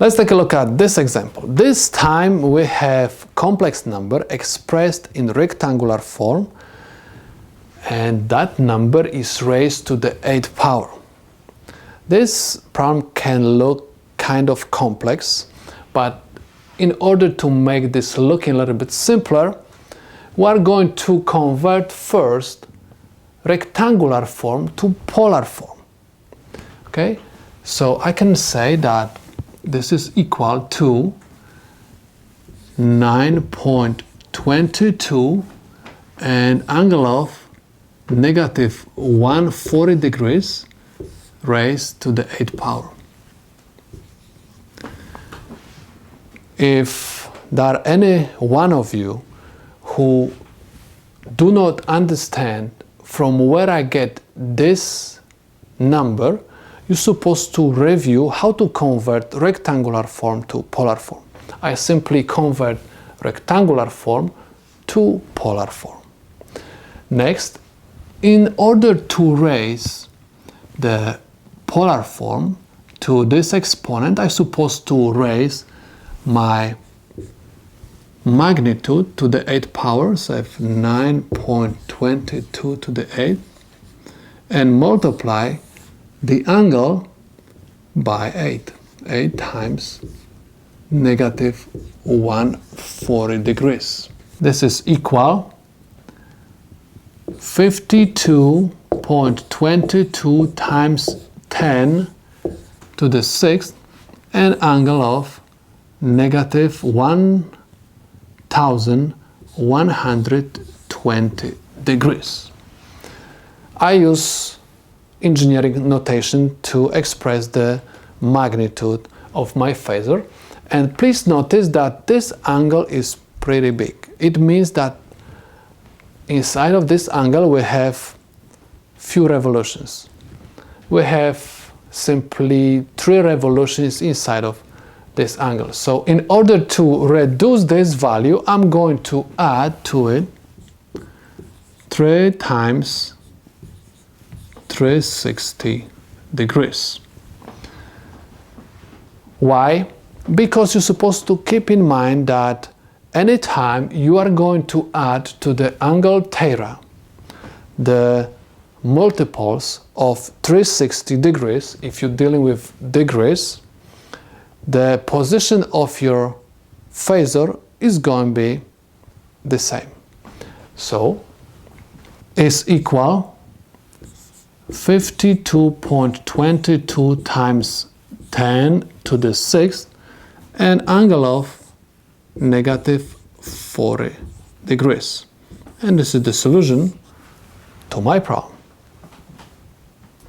Let's take a look at this example. This time we have complex number expressed in rectangular form, and that number is raised to the 8th power. This problem can look kind of complex, but in order to make this looking a little bit simpler, we are going to convert first rectangular form to polar form. Okay, so I can say that this is equal to 9.22 and angle of negative 140 degrees raised to the 8th power. If there are any one of you who do not understand from where I get this number, you're supposed to review how to convert rectangular form to polar form. I simply convert rectangular form to polar form. Next, in order to raise the polar form to this exponent, I'm supposed to raise my magnitude to the 8th power, so I have 9.22 to the 8th, and multiply the angle by 8. 8 times negative 140 degrees. This is equal 52.22 times 10 to the 6th, and angle of negative 1120 degrees. I use engineering notation to express the magnitude of my phasor, and please notice that this angle is pretty big. It means that inside of this angle we have few revolutions. We have simply 3 revolutions inside of this angle. So in order to reduce this value, I'm going to add to it 3 times 360 degrees. Why? Because you're supposed to keep in mind that anytime you are going to add to the angle theta the multiples of 360 degrees, if you're dealing with degrees, the position of your phasor is going to be the same. So is equal 52.22 times 10 to the 6th, and angle of negative 40 degrees. And this is the solution to my problem.